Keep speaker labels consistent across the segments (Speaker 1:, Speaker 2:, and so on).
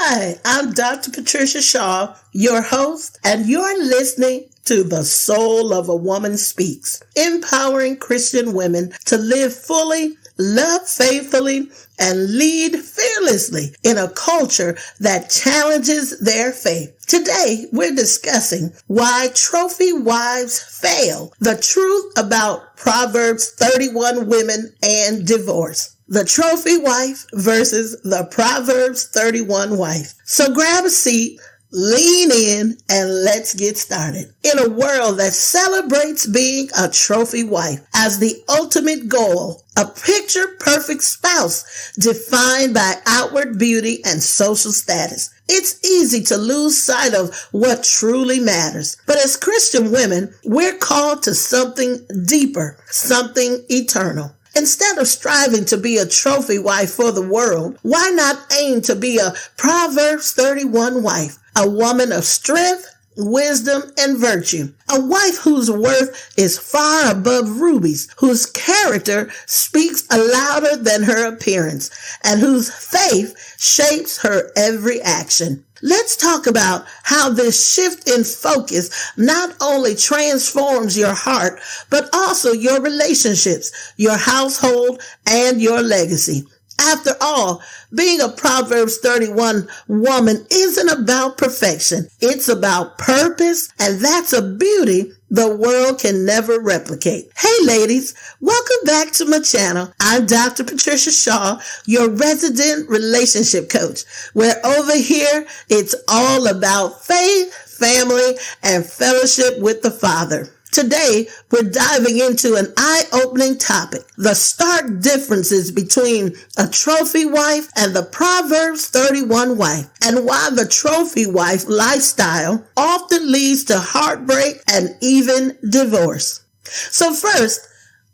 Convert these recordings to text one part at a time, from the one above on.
Speaker 1: Hi, I'm Dr. Patricia Shaw, your host, and you're listening to The Soul of a Woman Speaks, empowering Christian women to live fully, love faithfully, and lead fearlessly in a culture that challenges their faith. Today, we're discussing why trophy wives fail, the truth about Proverbs 31 women and divorce. The trophy wife versus the Proverbs 31 wife. So grab a seat, lean in, and let's get started. In a world that celebrates being a trophy wife as the ultimate goal, a picture-perfect spouse defined by outward beauty and social status, it's easy to lose sight of what truly matters. But as Christian women, we're called to something deeper, something eternal. Instead of striving to be a trophy wife for the world, why not aim to be a Proverbs 31 wife, a woman of strength, wisdom, and virtue, a wife whose worth is far above rubies, whose character speaks louder than her appearance, and whose faith shapes her every action. Let's talk about how this shift in focus not only transforms your heart, but also your relationships, your household, and your legacy. After all, being a Proverbs 31 woman isn't about perfection. It's about purpose, and that's a beauty the world can never replicate. Hey ladies, welcome back to my channel. I'm Dr. Patricia Shaw, your resident relationship coach, where over here it's all about faith, family, and fellowship with the Father. Today, we're diving into an eye-opening topic, the stark differences between a trophy wife and the Proverbs 31 wife, and why the trophy wife lifestyle often leads to heartbreak and even divorce. So first,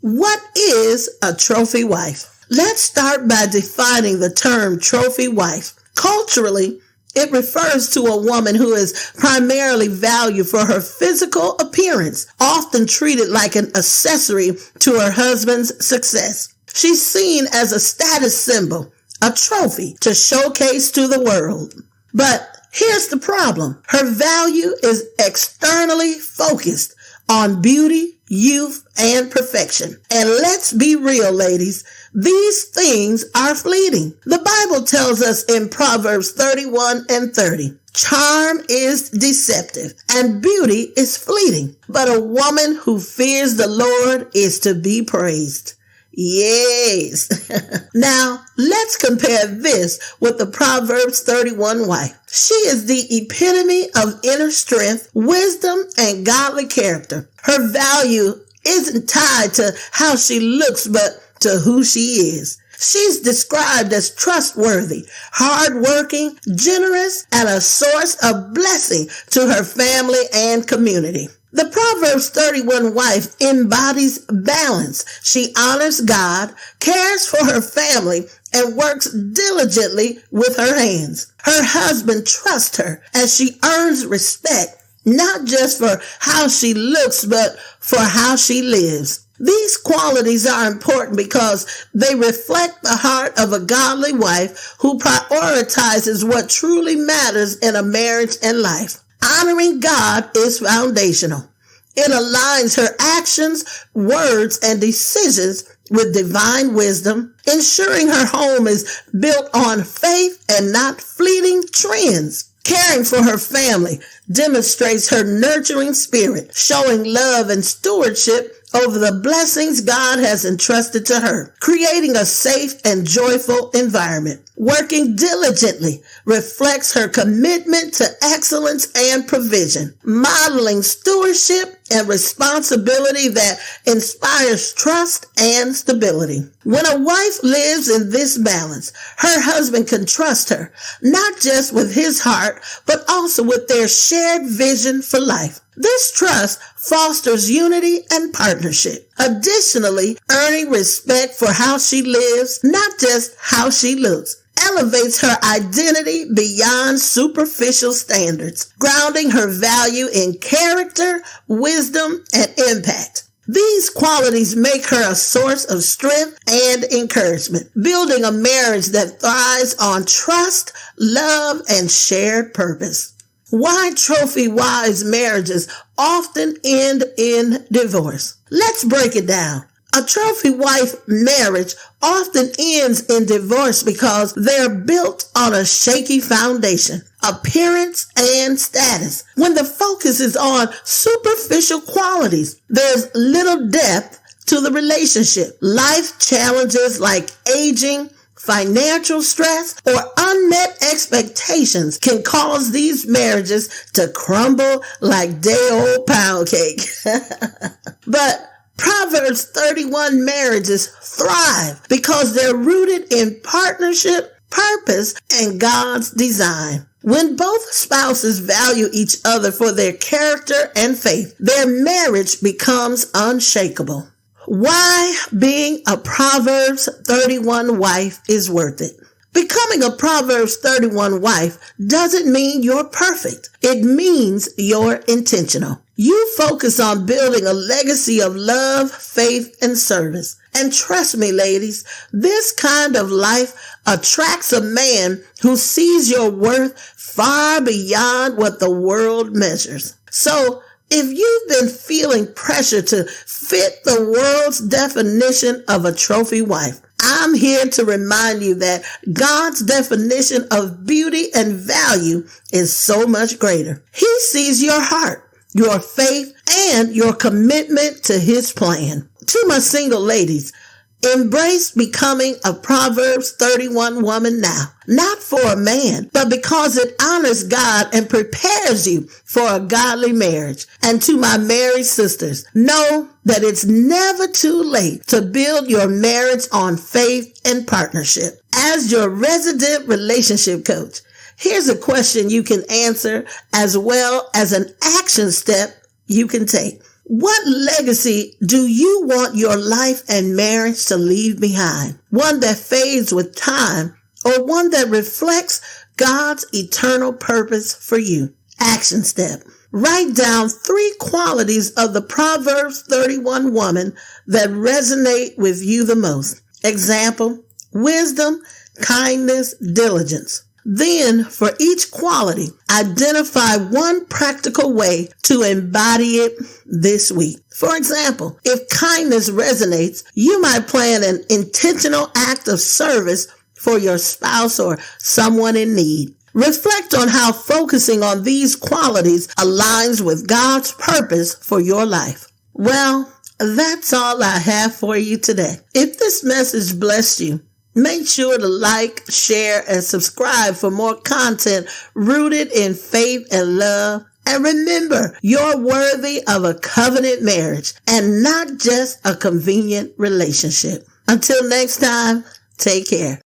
Speaker 1: what is a trophy wife? Let's start by defining the term trophy wife. Culturally, it refers to a woman who is primarily valued for her physical appearance, often treated like an accessory to her husband's success. She's seen as a status symbol, a trophy to showcase to the world. But here's the problem. Her value is externally focused on beauty, youth, and perfection. And let's be real, ladies. These things are fleeting. The Bible tells us in Proverbs 31 and 30, charm is deceptive and beauty is fleeting, but a woman who fears the Lord is to be praised. Yes. Now, let's compare this with the Proverbs 31 wife. She is the epitome of inner strength, wisdom, and godly character. Her value isn't tied to how she looks, but to who she is. She's described as trustworthy, hardworking, generous, and a source of blessing to her family and community. The Proverbs 31 wife embodies balance. She honors God, cares for her family, and works diligently with her hands. Her husband trusts her, and she earns respect, not just for how she looks, but for how she lives. These qualities are important because they reflect the heart of a godly wife who prioritizes what truly matters in a marriage and life. Honoring God is foundational. It aligns her actions, words, and decisions with divine wisdom, ensuring her home is built on faith and not fleeting trends. Caring for her family demonstrates her nurturing spirit, showing love and stewardship over the blessings God has entrusted to her, creating a safe and joyful environment. Working diligently reflects her commitment to excellence and provision, modeling stewardship and responsibility that inspires trust and stability. When a wife lives in this balance, her husband can trust her, not just with his heart, but also with their shared vision for life. This trust fosters unity and partnership. Additionally, earning respect for how she lives, not just how she looks, elevates her identity beyond superficial standards, grounding her value in character, wisdom, and impact. These qualities make her a source of strength and encouragement, building a marriage that thrives on trust, love, and shared purpose. Why trophy wives' marriages often end in divorce? Let's break it down. A trophy wife marriage often ends in divorce because they're built on a shaky foundation, appearance, and status. When the focus is on superficial qualities, there's little depth to the relationship. Life challenges like aging, financial stress, or unmet expectations can cause these marriages to crumble like day-old pound cake. But Proverbs 31 marriages thrive because they're rooted in partnership, purpose, and God's design. When both spouses value each other for their character and faith, their marriage becomes unshakable. Why being a Proverbs 31 wife is worth it. Becoming a Proverbs 31 wife doesn't mean you're perfect. It means you're intentional. You focus on building a legacy of love, faith, and service. And trust me, ladies, this kind of life attracts a man who sees your worth far beyond what the world measures. So, if you've been feeling pressure to fit the world's definition of a trophy wife, I'm here to remind you that God's definition of beauty and value is so much greater. He sees your heart, your faith, and your commitment to His plan. To my single ladies, embrace becoming a Proverbs 31 woman now. Not for a man, but because it honors God and prepares you for a godly marriage. And to my married sisters, know that it's never too late to build your marriage on faith and partnership. As your resident relationship coach, here's a question you can answer as well as an action step you can take. What legacy do you want your life and marriage to leave behind? One that fades with time or one that reflects God's eternal purpose for you? Action step. Write down 3 qualities of the Proverbs 31 woman that resonate with you the most. Example, wisdom, kindness, diligence. Then, for each quality, identify one practical way to embody it this week. For example, if kindness resonates, you might plan an intentional act of service for your spouse or someone in need. Reflect on how focusing on these qualities aligns with God's purpose for your life. Well, that's all I have for you today. If this message blessed you, make sure to like, share, and subscribe for more content rooted in faith and love. And remember, you're worthy of a covenant marriage and not just a convenient relationship. Until next time, take care.